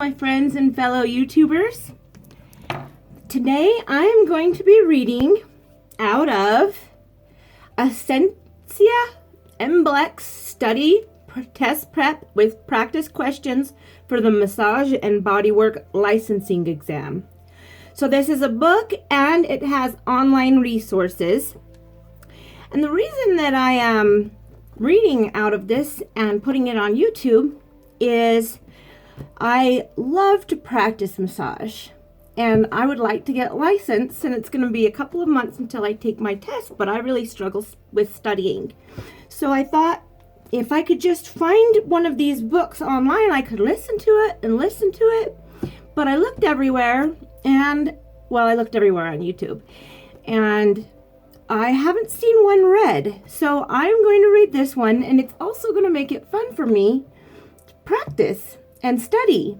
My friends and fellow YouTubers. Today I am going to be reading out of Essentia MBLEX Study Test Prep with Practice Questions for the Massage and Bodywork Licensing Exam. So this is a book and it has online resources. And the reason that I am reading out of this and putting it on YouTube is I love to practice massage and I would like to get licensed, and it's going to be a couple of months until I take my test, but I really struggle with studying. So I thought if I could just find one of these books online, I could listen to it. But I looked everywhere I looked everywhere on YouTube and I haven't seen one read. So I'm going to read this one, and it's also going to make it fun for me to practice and study.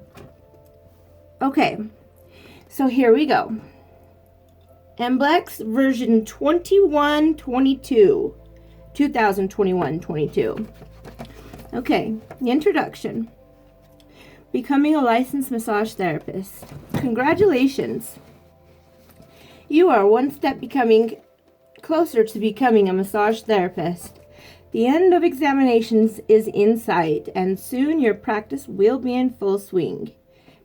Okay, so here we go. MBLEX version 2122, 2021-22. Okay, the introduction. Becoming a licensed massage therapist. Congratulations. You are one step closer to becoming a massage therapist. The end of examinations is in sight, and soon your practice will be in full swing.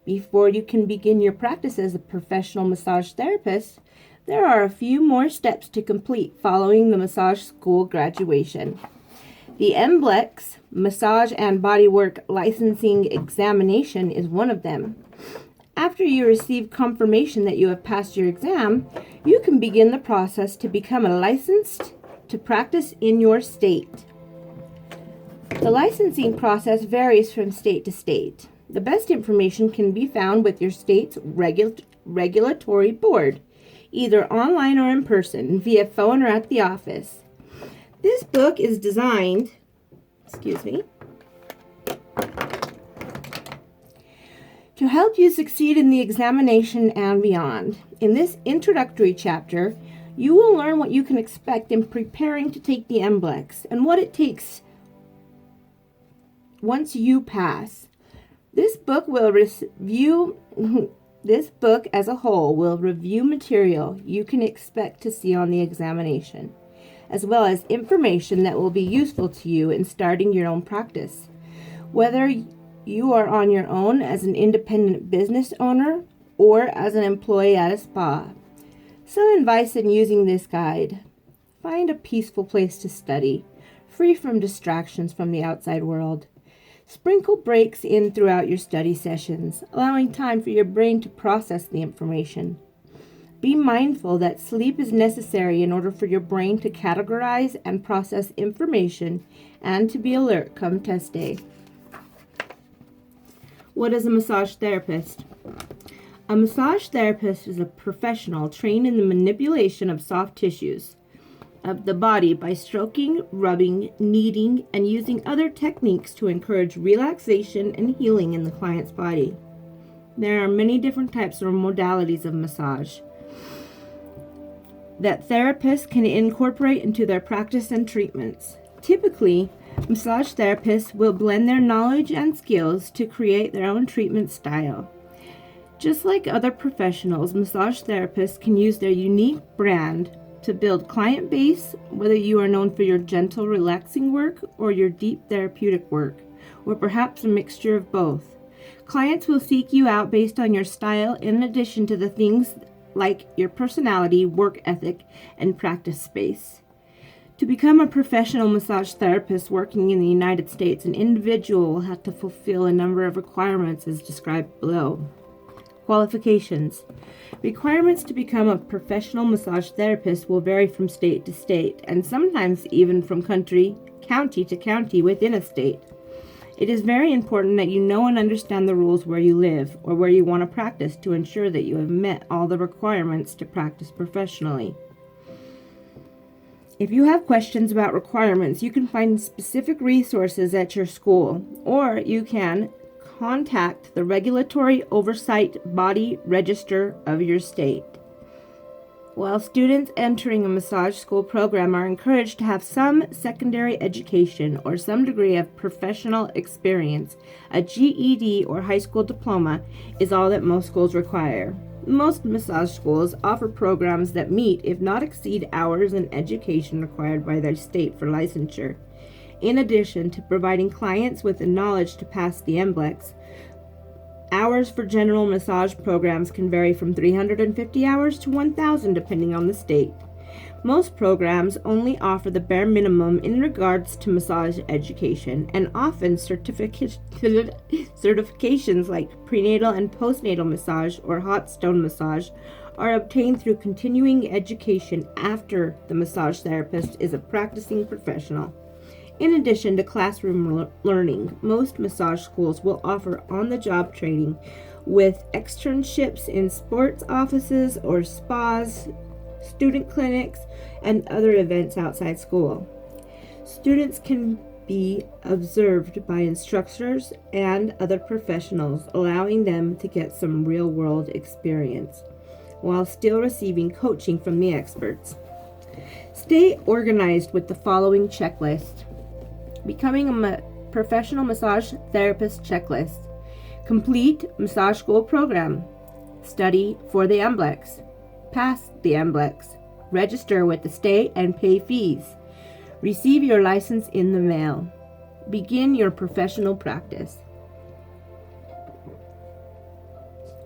Before you can begin your practice as a professional massage therapist, there are a few more steps to complete following the massage school graduation. The MBLEX Massage and Bodywork Licensing Examination is one of them. After you receive confirmation that you have passed your exam, you can begin the process to become a licensed to practice in your state. The licensing process varies from state to state. The best information can be found with your state's regulatory board, either online or in person, via phone or at the office. This book is designed, to help you succeed in the examination and beyond. In this introductory chapter, you will learn what you can expect in preparing to take the MBLEX and what it takes once you pass. This book as a whole will review material you can expect to see on the examination, as well as information that will be useful to you in starting your own practice. Whether you are on your own as an independent business owner or as an employee at a spa. Some advice in using this guide. Find a peaceful place to study, free from distractions from the outside world. Sprinkle breaks in throughout your study sessions, allowing time for your brain to process the information. Be mindful that sleep is necessary in order for your brain to categorize and process information and to be alert come test day. What is a massage therapist? A massage therapist is a professional trained in the manipulation of soft tissues of the body by stroking, rubbing, kneading, and using other techniques to encourage relaxation and healing in the client's body. There are many different types or modalities of massage that therapists can incorporate into their practice and treatments. Typically, massage therapists will blend their knowledge and skills to create their own treatment style. Just like other professionals, massage therapists can use their unique brand to build client base, whether you are known for your gentle, relaxing work or your deep therapeutic work, or perhaps a mixture of both. Clients will seek you out based on your style in addition to the things like your personality, work ethic, and practice space. To become a professional massage therapist working in the United States, an individual will have to fulfill a number of requirements as described below. Qualifications. Requirements to become a professional massage therapist will vary from state to state, and sometimes even from county to county within a state. It is very important that you know and understand the rules where you live or where you want to practice to ensure that you have met all the requirements to practice professionally. If you have questions about requirements, you can find specific resources at your school, or you can contact the Regulatory Oversight Body Register of your state. While students entering a massage school program are encouraged to have some secondary education or some degree of professional experience, a GED or high school diploma is all that most schools require. Most massage schools offer programs that meet, if not exceed, hours and education required by their state for licensure. In addition to providing clients with the knowledge to pass the NBLEX, hours for general massage programs can vary from 350 hours to 1,000 depending on the state. Most programs only offer the bare minimum in regards to massage education, and often certifications like prenatal and postnatal massage or hot stone massage are obtained through continuing education after the massage therapist is a practicing professional. In addition to classroom learning, most massage schools will offer on-the-job training with externships in sports offices or spas, student clinics, and other events outside school. Students can be observed by instructors and other professionals, allowing them to get some real-world experience while still receiving coaching from the experts. Stay organized with the following checklist. Becoming a professional massage therapist checklist. Complete massage school program. Study for the NBLEX. Pass the NBLEX. Register with the state and pay fees. Receive your license in the mail. Begin your professional practice.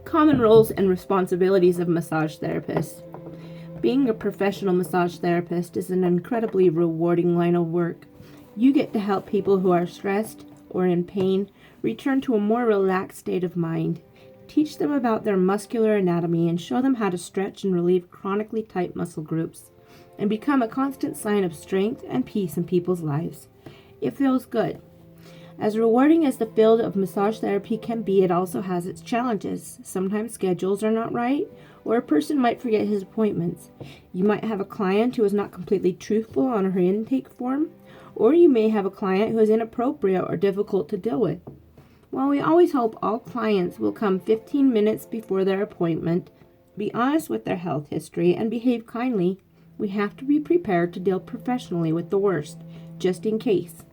Common roles and responsibilities of massage therapists. Being a professional massage therapist is an incredibly rewarding line of work. You get to help people who are stressed or in pain return to a more relaxed state of mind, teach them about their muscular anatomy, and show them how to stretch and relieve chronically tight muscle groups, and become a constant sign of strength and peace in people's lives. It feels good. As rewarding as the field of massage therapy can be, it also has its challenges. Sometimes schedules are not right, or a person might forget his appointments. You might have a client who is not completely truthful on her intake form, or you may have a client who is inappropriate or difficult to deal with. While we always hope all clients will come 15 minutes before their appointment, be honest with their health history, and behave kindly, we have to be prepared to deal professionally with the worst, just in case.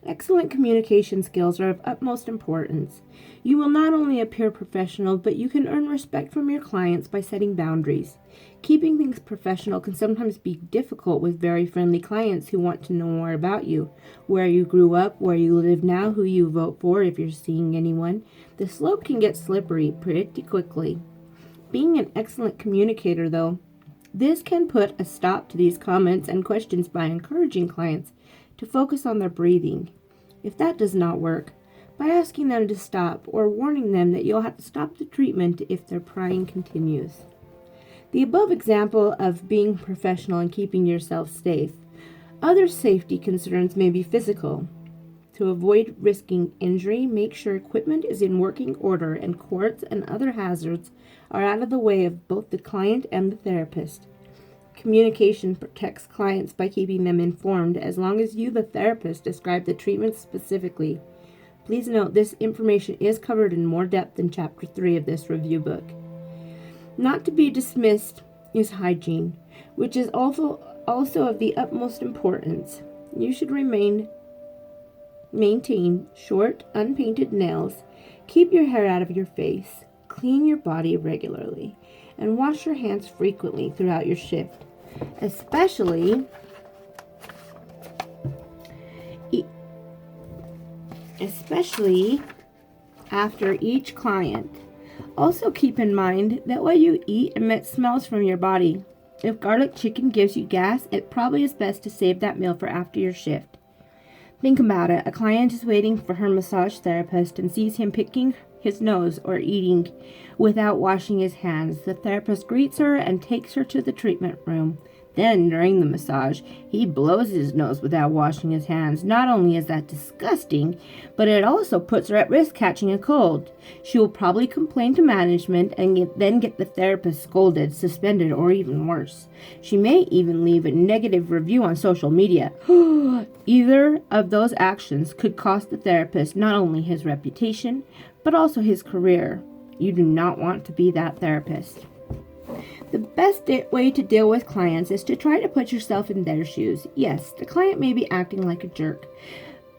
Excellent communication skills are of utmost importance. You will not only appear professional, but you can earn respect from your clients by setting boundaries. Keeping things professional can sometimes be difficult with very friendly clients who want to know more about you, where you grew up, where you live now, who you vote for if you're seeing anyone. The slope can get slippery pretty quickly. Being an excellent communicator, though, this can put a stop to these comments and questions by encouraging clients to focus on their breathing. If that does not work, by asking them to stop or warning them that you'll have to stop the treatment if their prying continues. The above example of being professional and keeping yourself safe. Other safety concerns may be physical. To avoid risking injury, make sure equipment is in working order and cords and other hazards are out of the way of both the client and the therapist. Communication protects clients by keeping them informed as long as you, the therapist, describe the treatment specifically. Please note this information is covered in more depth in Chapter 3 of this review book. Not to be dismissed is hygiene, which is also of the utmost importance. You should maintain short, unpainted nails, keep your hair out of your face, clean your body regularly, and wash your hands frequently throughout your shift, especially after each client. Also keep in mind that what you eat emits smells from your body. If garlic chicken gives you gas, it probably is best to save that meal for after your shift. Think about it. A client is waiting for her massage therapist and sees him picking his nose or eating without washing his hands. The therapist greets her and takes her to the treatment room. Then, during the massage, he blows his nose without washing his hands. Not only is that disgusting, but it also puts her at risk catching a cold. She will probably complain to management and then get the therapist scolded, suspended, or even worse. She may even leave a negative review on social media. Either of those actions could cost the therapist not only his reputation, but also his career. You do not want to be that therapist. The best way to deal with clients is to try to put yourself in their shoes. Yes, the client may be acting like a jerk,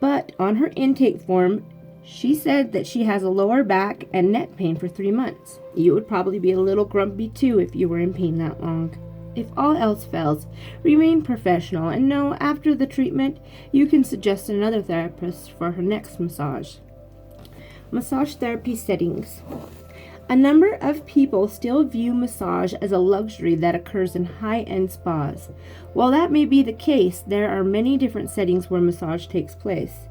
but on her intake form, she said that she has a lower back and neck pain for 3 months. You would probably be a little grumpy too if you were in pain that long. If all else fails, remain professional and know after the treatment you can suggest another therapist for her next massage. Massage therapy settings. A number of people still view massage as a luxury that occurs in high-end spas. While that may be the case, there are many different settings where massage takes place.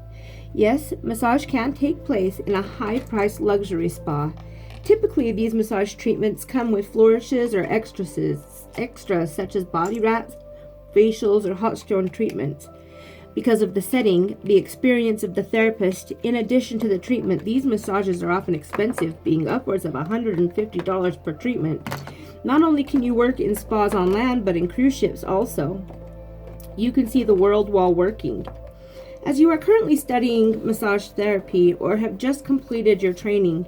Yes, massage can take place in a high-priced luxury spa. Typically, these massage treatments come with flourishes or extras such as body wraps, facials, or hot stone treatments. Because of the setting, the experience of the therapist, in addition to the treatment, these massages are often expensive, being upwards of $150 per treatment. Not only can you work in spas on land, but in cruise ships also. You can see the world while working. As you are currently studying massage therapy or have just completed your training,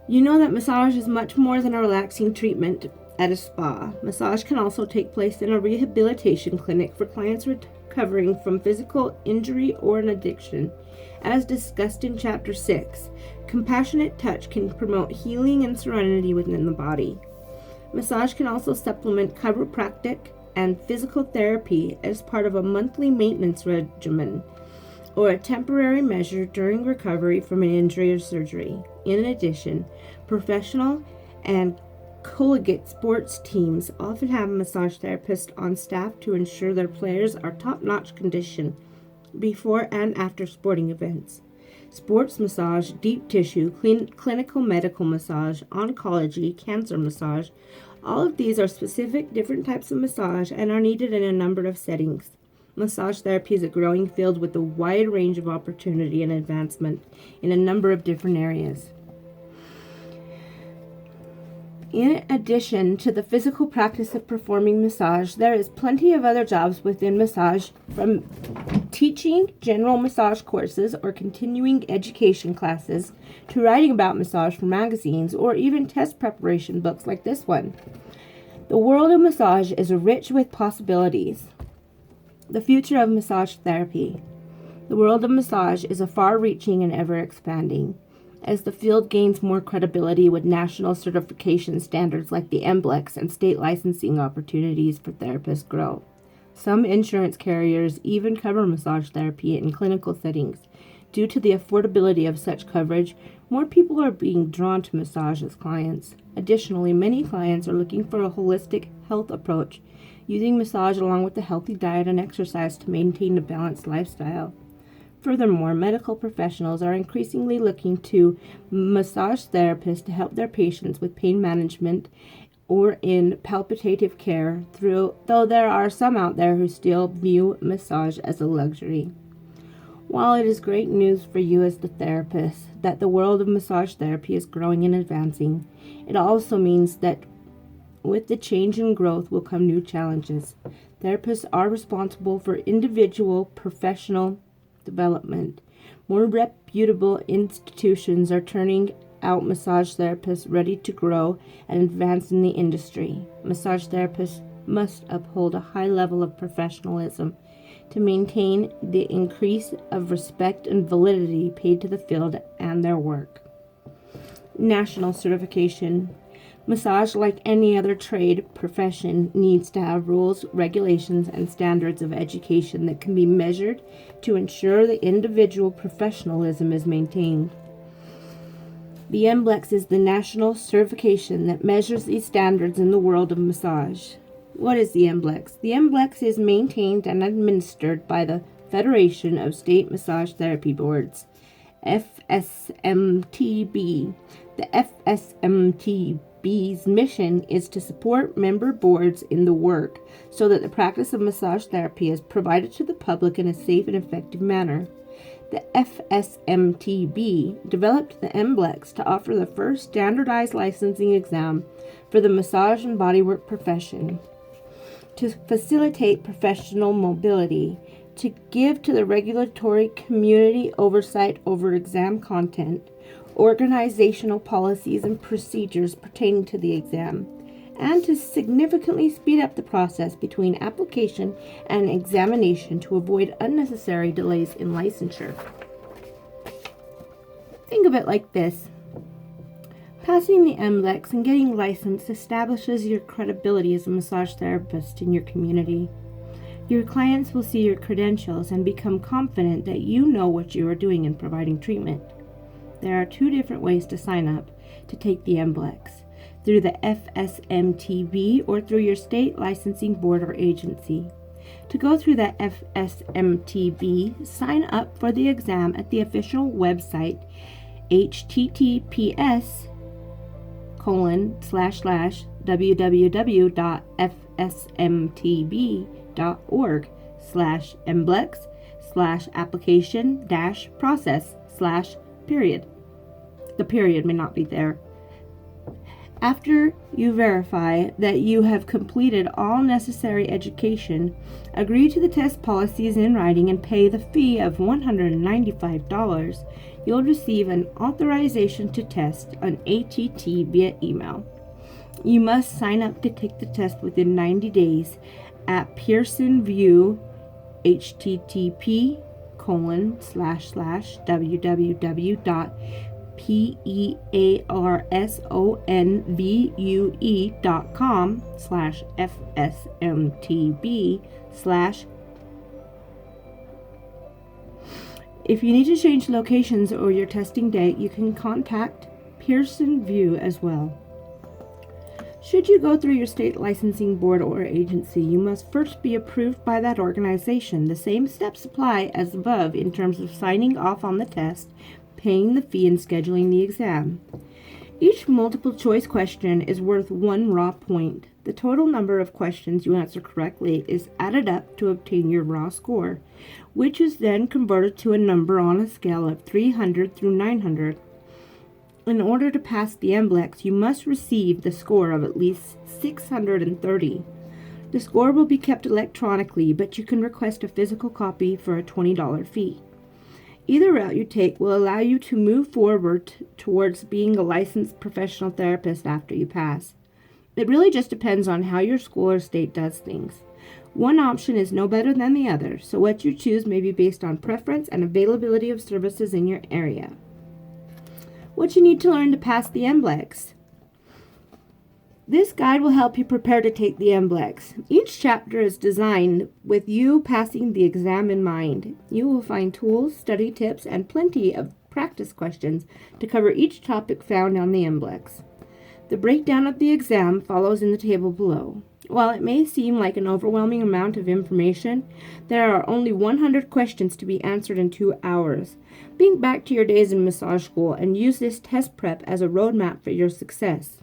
you know that massage is much more than a relaxing treatment at a spa. Massage can also take place in a rehabilitation clinic for clients recovering from physical injury or an addiction. As discussed in Chapter 6, compassionate touch can promote healing and serenity within the body. Massage can also supplement chiropractic and physical therapy as part of a monthly maintenance regimen or a temporary measure during recovery from an injury or surgery. In addition, professional and collegiate sports teams often have a massage therapist on staff to ensure their players are top-notch condition before and after sporting events. Sports massage, deep tissue, clinical medical massage, oncology, cancer massage, all of these are specific different types of massage and are needed in a number of settings. Massage therapy is a growing field with a wide range of opportunity and advancement in a number of different areas. In addition to the physical practice of performing massage, there is plenty of other jobs within massage, from teaching general massage courses or continuing education classes to writing about massage for magazines or even test preparation books like this one. The world of massage is rich with possibilities. The future of massage therapy. The world of massage is a far-reaching and ever-expanding. As the field gains more credibility with national certification standards like the NBLEX and state licensing opportunities for therapists grow. Some insurance carriers even cover massage therapy in clinical settings. Due to the affordability of such coverage, more people are being drawn to massage as clients. Additionally, many clients are looking for a holistic health approach, using massage along with a healthy diet and exercise to maintain a balanced lifestyle. Furthermore, medical professionals are increasingly looking to massage therapists to help their patients with pain management or in palliative care, though there are some out there who still view massage as a luxury. While it is great news for you as the therapist that the world of massage therapy is growing and advancing, it also means that with the change and growth will come new challenges. Therapists are responsible for individual professional development. More reputable institutions are turning out massage therapists ready to grow and advance in the industry. Massage therapists must uphold a high level of professionalism to maintain the increase of respect and validity paid to the field and their work. National certification. Massage, like any other trade profession, needs to have rules, regulations, and standards of education that can be measured to ensure the individual professionalism is maintained. The NBLEX is the national certification that measures these standards in the world of massage. What is the NBLEX? The NBLEX is maintained and administered by the Federation of State Massage Therapy Boards, FSMTB. The FSMTB's mission is to support member boards in the work so that the practice of massage therapy is provided to the public in a safe and effective manner. The FSMTB developed the NBLEX to offer the first standardized licensing exam for the massage and bodywork profession, to facilitate professional mobility, to give to the regulatory community oversight over exam content, organizational policies and procedures pertaining to the exam, and to significantly speed up the process between application and examination to avoid unnecessary delays in licensure. Think of it like this. Passing the MBLEX and getting licensed establishes your credibility as a massage therapist in your community. Your clients will see your credentials and become confident that you know what you are doing in providing treatment. There are 2 different ways to sign up to take the MBLEX, through the FSMTB or through your state licensing board or agency. To go through the FSMTB, sign up for the exam at the official website https://www.fsmtb.org/mblex/application-process/period. The period may not be there. After you verify that you have completed all necessary education, agree to the test policies in writing, and pay the fee of $195, you'll receive an authorization to test an ATT via email. You must sign up to take the test within 90 days at Pearson VUE, http://www.pearsonvue.com/fsmtb/ If you need to change locations or your testing date, you can contact Pearson VUE as well. Should you go through your state licensing board or agency, you must first be approved by that organization. The same steps apply as above in terms of signing off on the test, paying the fee, and scheduling the exam. Each multiple choice question is worth 1 raw point. The total number of questions you answer correctly is added up to obtain your raw score, which is then converted to a number on a scale of 300 through 900. In order to pass the MBLEX, you must receive the score of at least 630. The score will be kept electronically, but you can request a physical copy for a $20 fee. Either route you take will allow you to move forward towards being a licensed professional therapist after you pass. It really just depends on how your school or state does things. One option is no better than the other, so what you choose may be based on preference and availability of services in your area. What you need to learn to pass the MBLEX. This guide will help you prepare to take the MBLEX. Each chapter is designed with you passing the exam in mind. You will find tools, study tips, and plenty of practice questions to cover each topic found on the MBLEX. The breakdown of the exam follows in the table below. While it may seem like an overwhelming amount of information, there are only 100 questions to be answered in 2 hours. Think back to your days in massage school and use this test prep as a roadmap for your success.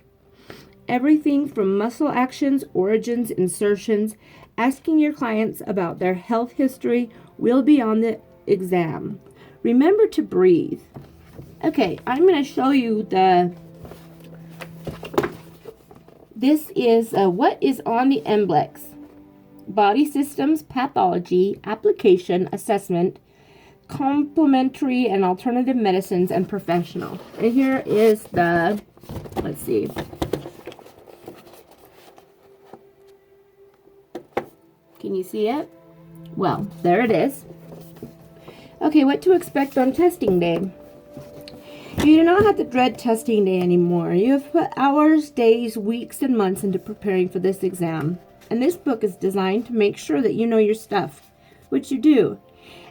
Everything from muscle actions, origins, insertions, asking your clients about their health history will be on the exam. Remember to breathe. Okay, I'm going to show you this is what is on the MBLEX. Body systems, pathology, application, assessment, complementary and alternative medicines, and professional. And here is let's see. Can you see it? Well, there it is. Okay, what to expect on testing day. You do not have to dread testing day anymore. You have put hours, days, weeks, and months into preparing for this exam. And this book is designed to make sure that you know your stuff, which you do.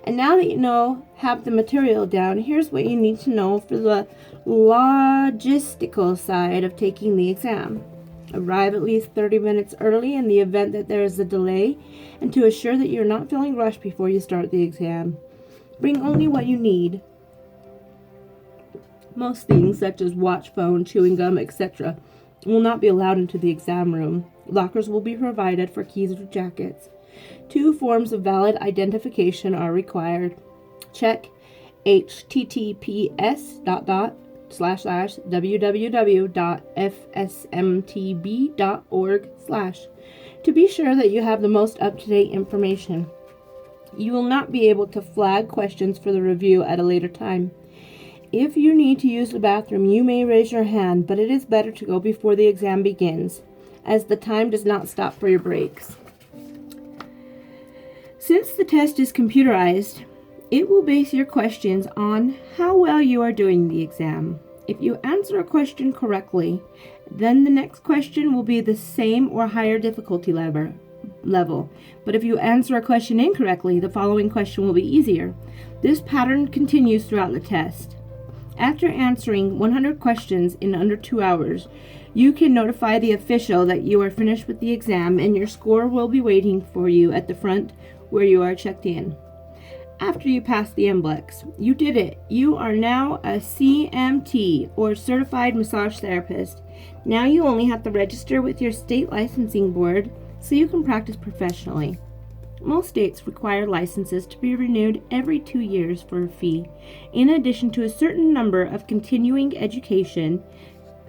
And now that you have the material down, here's what you need to know for the logistical side of taking the exam. Arrive at least 30 minutes early in the event that there is a delay, and to assure that you're not feeling rushed before you start the exam. Bring only what you need. Most things, such as watch, phone, chewing gum, etc., will not be allowed into the exam room. Lockers will be provided for keys or jackets. 2 forms of valid identification are required. Check https://www.fsmtb.org/ to be sure that you have the most up-to-date information. You will not be able to flag questions for the review at a later time. If you need to use the bathroom, you may raise your hand, but it is better to go before the exam begins. as the time does not stop for your breaks. Since the test is computerized, it will base your questions on how well you are doing the exam. If you answer a question correctly, then the next question will be the same or higher difficulty level. But if you answer a question incorrectly, the following question will be easier. This pattern continues throughout the test. After answering 100 questions in under 2 hours, you can notify the official that you are finished with the exam, and your score will be waiting for you at the front where you are checked in. After you pass the NBLEX, you did it. You are now a CMT, or Certified Massage Therapist. Now you only have to register with your state licensing board so you can practice professionally. Most states require licenses to be renewed every 2 years for a fee, in addition to a certain number of continuing education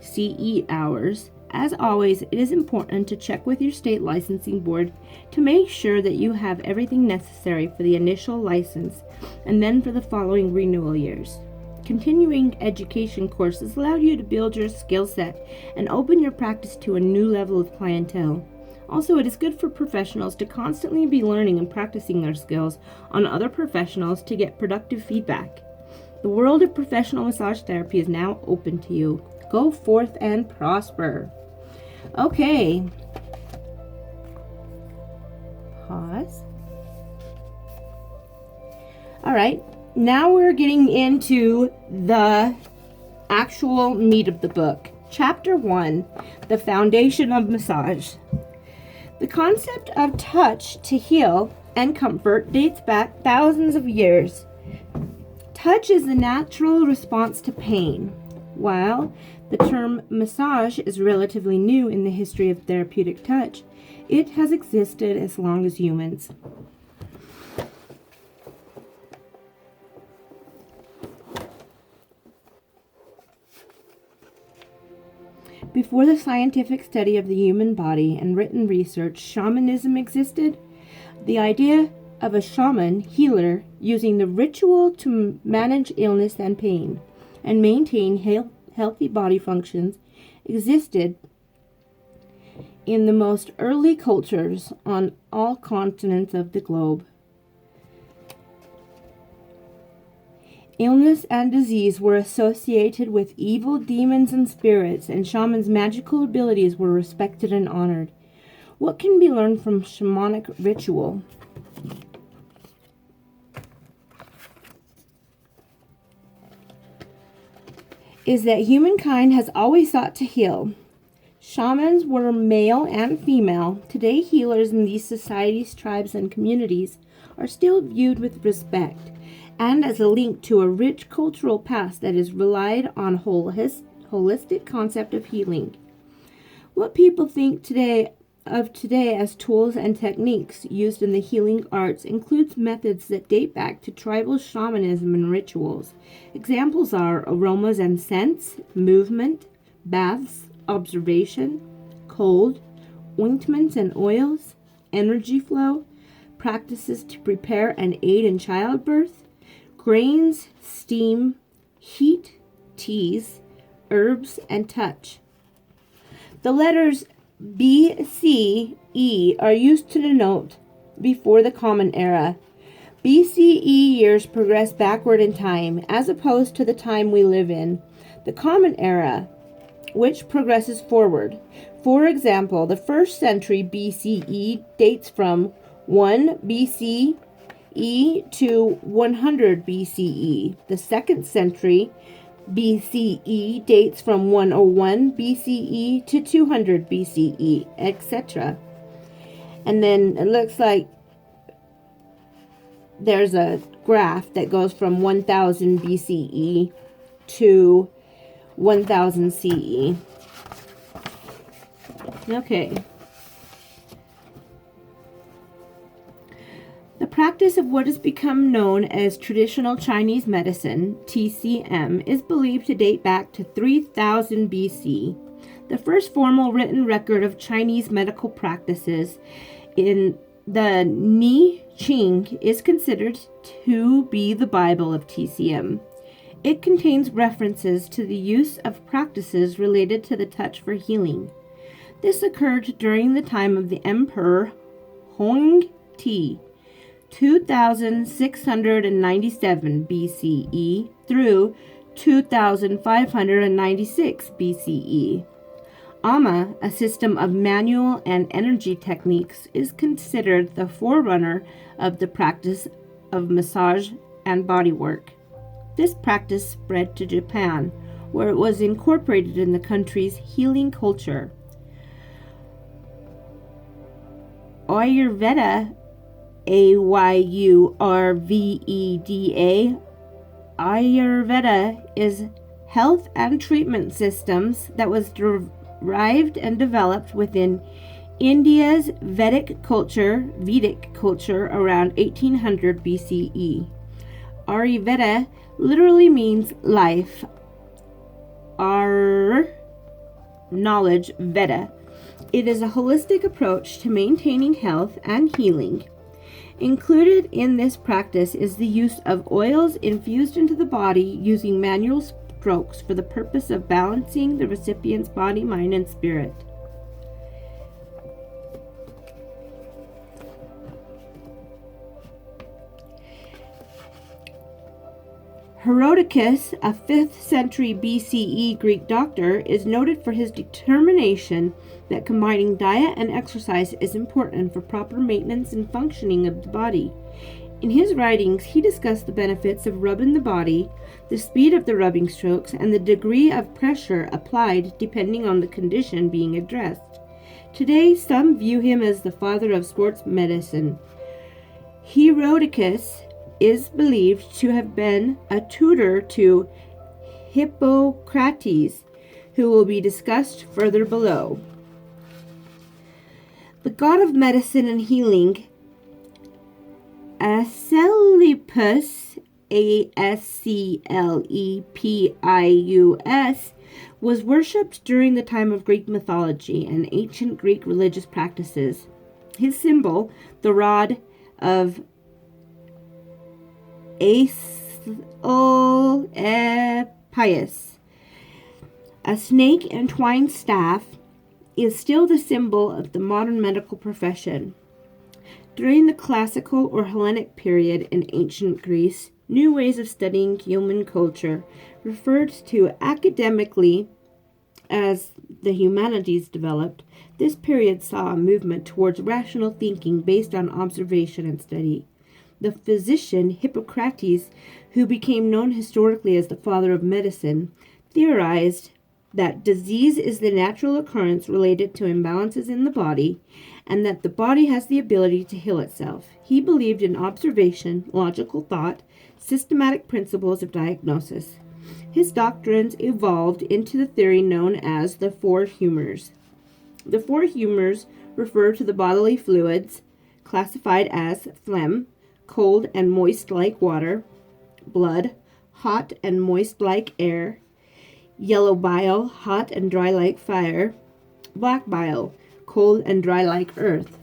CE hours. As always, it is important to check with your state licensing board to make sure that you have everything necessary for the initial license and then for the following renewal years. Continuing education courses allow you to build your skill set and open your practice to a new level of clientele. Also, it is good for professionals to constantly be learning and practicing their skills on other professionals to get productive feedback. The world of professional massage therapy is now open to you. Go forth and prosper. Okay. Pause. All right. Now we're getting into the actual meat of the book. Chapter 1, The Foundation of Massage. The concept of touch to heal and comfort dates back thousands of years. Touch is the natural response to pain, while the term massage is relatively new in the history of therapeutic touch. It has existed as long as humans. Before the scientific study of the human body and written research, shamanism existed. The idea of a shaman healer using the ritual to manage illness and pain and maintain healthy body functions existed in the most early cultures on all continents of the globe. Illness and disease were associated with evil demons and spirits, and shamans' magical abilities were respected and honored. What can be learned from shamanic ritual? Is that humankind has always sought to heal. Shamans were male and female. Today, healers in these societies, tribes, and communities are still viewed with respect and as a link to a rich cultural past that is relied on holistic concept of healing. What people think today as tools and techniques used in the healing arts includes methods that date back to tribal shamanism and rituals. Examples are aromas and scents, movement, baths, observation, cold, ointments and oils, energy flow, practices to prepare and aid in childbirth, grains, steam, heat, teas, herbs, and touch. The letters B, C, E are used to denote before the Common Era. BCE years progress backward in time, as opposed to the time we live in, the Common Era, which progresses forward. For example, the 1st century BCE dates from 1 BCE to 100 BCE. The 2nd century BCE dates from 101 BCE to 200 BCE, etc. And then it looks like there's a graph that goes from 1000 BCE to 1000 CE. Okay. The practice of what has become known as traditional Chinese medicine, TCM, is believed to date back to 3000 BC. The first formal written record of Chinese medical practices in the Ni Ching is considered to be the Bible of TCM. It contains references to the use of practices related to the touch for healing. This occurred during the time of the Emperor Hongti, 2697 BCE through 2596 BCE. Amma, a system of manual and energy techniques, is considered the forerunner of the practice of massage and bodywork. This practice spread to Japan, where it was incorporated in the country's healing culture. Ayurveda, Ayurveda, Ayurveda is health and treatment systems that was derived and developed within India's Vedic culture around 1800 BCE. Ayurveda literally means life. Knowledge, Veda. It is a holistic approach to maintaining health and healing. Included in this practice is the use of oils infused into the body using manual strokes for the purpose of balancing the recipient's body, mind, and spirit. Herodotus, a 5th century BCE Greek doctor, is noted for his determination that combining diet and exercise is important for proper maintenance and functioning of the body. In his writings, he discussed the benefits of rubbing the body, the speed of the rubbing strokes, and the degree of pressure applied depending on the condition being addressed. Today, some view him as the father of sports medicine. Herodotus is believed to have been a tutor to Hippocrates, who will be discussed further below. The god of medicine and healing, Asclepius, Asclepius, was worshipped during the time of Greek mythology and ancient Greek religious practices. His symbol, the rod of Asclepius, a snake-entwined staff, is still the symbol of the modern medical profession. During the classical or Hellenic period in ancient Greece, new ways of studying human culture, referred to academically as the humanities, developed. This period saw a movement towards rational thinking based on observation and study. The physician Hippocrates, who became known historically as the father of medicine, theorized that disease is the natural occurrence related to imbalances in the body, and that the body has the ability to heal itself. He believed in observation, logical thought, systematic principles of diagnosis. His doctrines evolved into the theory known as the four humors. The four humors refer to the bodily fluids classified as phlegm, cold and moist like water; blood, hot and moist like air; yellow bile, hot and dry like fire; black bile, cold and dry like earth.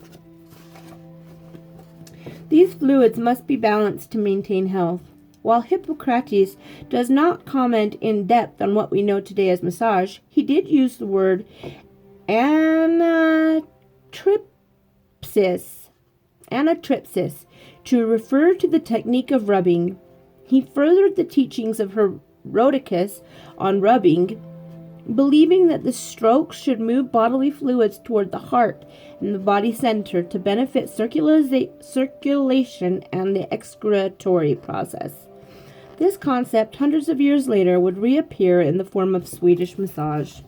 These fluids must be balanced to maintain health. While Hippocrates does not comment in depth on what we know today as massage, he did use the word anatripsis to refer to the technique of rubbing. He furthered the teachings of Herodotus on rubbing, believing that the strokes should move bodily fluids toward the heart and the body center to benefit circulation and the excretory process. This concept, hundreds of years later, would reappear in the form of Swedish massage.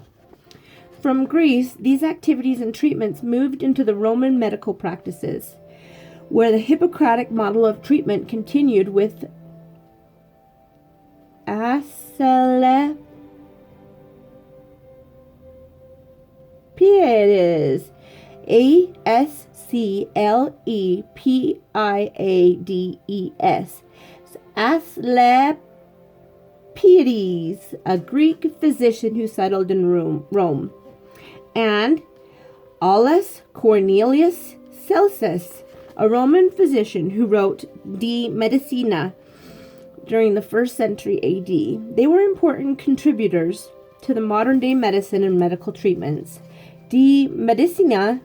From Greece, these activities and treatments moved into the Roman medical practices, where the Hippocratic model of treatment continued with Asclepius, Asclepiades, Asclepiades, a Greek physician who settled in Rome, and Aulus Cornelius Celsus, a Roman physician who wrote De Medicina during the 1st century AD. They were important contributors to the modern-day medicine and medical treatments. De Medicina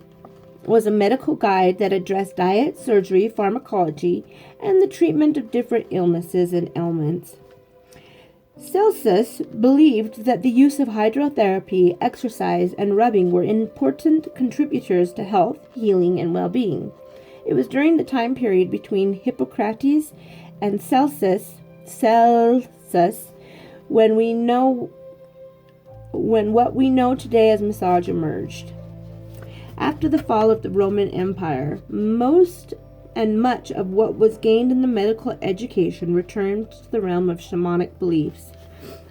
was a medical guide that addressed diet, surgery, pharmacology, and the treatment of different illnesses and ailments. Celsus believed that the use of hydrotherapy, exercise, and rubbing were important contributors to health, healing, and well-being. It was during the time period between Hippocrates and Celsus when what we know today as massage emerged. After the fall of the Roman Empire, much of what was gained in the medical education returned to the realm of shamanic beliefs,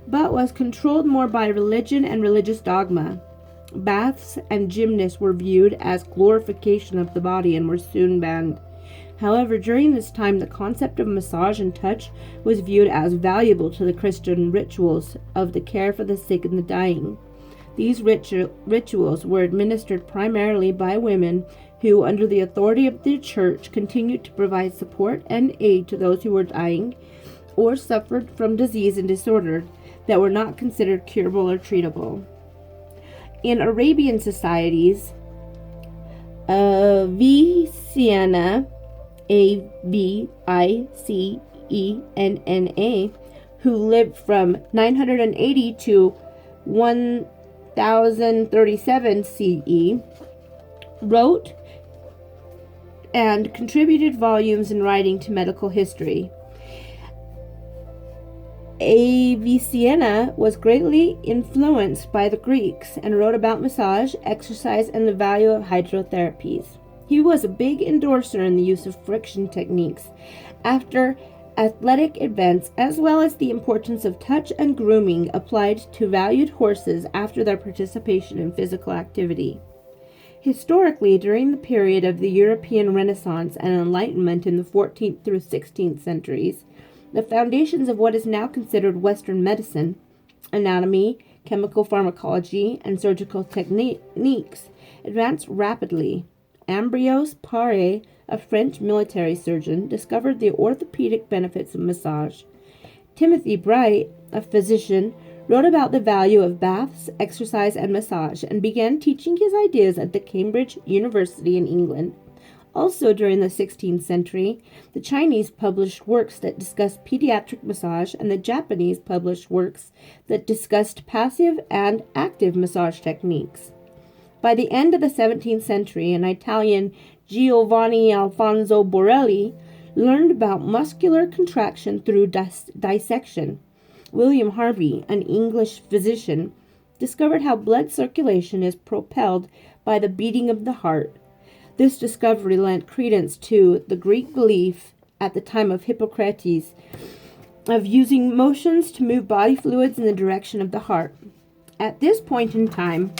but was controlled more by religion and religious dogma. Baths and gymnasts were viewed as glorification of the body and were soon banned. However, during this time, the concept of massage and touch was viewed as valuable to the Christian rituals of the care for the sick and the dying. These rituals were administered primarily by women who, under the authority of the church, continued to provide support and aid to those who were dying or suffered from disease and disorder that were not considered curable or treatable. In Arabian societies, Avicenna, Avicenna, who lived from 980 to 1037 CE, wrote and contributed volumes in writing to medical history. Avicenna was greatly influenced by the Greeks and wrote about massage, exercise, and the value of hydrotherapies. He was a big endorser in the use of friction techniques after athletic events, as well as the importance of touch and grooming applied to valued horses after their participation in physical activity. Historically, during the period of the European Renaissance and Enlightenment in the 14th through 16th centuries, the foundations of what is now considered Western medicine, anatomy, chemical pharmacology, and surgical techniques advanced rapidly. Ambrose Paré, a French military surgeon, discovered the orthopedic benefits of massage. Timothy Bright, a physician, wrote about the value of baths, exercise, and massage, and began teaching his ideas at the Cambridge University in England. Also during the 16th century, the Chinese published works that discussed pediatric massage, and the Japanese published works that discussed passive and active massage techniques. By the end of the 17th century, an Italian, Giovanni Alfonso Borelli, learned about muscular contraction through dissection. William Harvey, an English physician, discovered how blood circulation is propelled by the beating of the heart. This discovery lent credence to the Greek belief at the time of Hippocrates of using motions to move body fluids in the direction of the heart. At this point in time,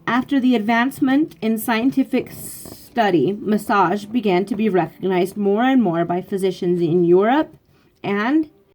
after the advancement in scientific study, massage began to be recognized more and more by physicians in Europe and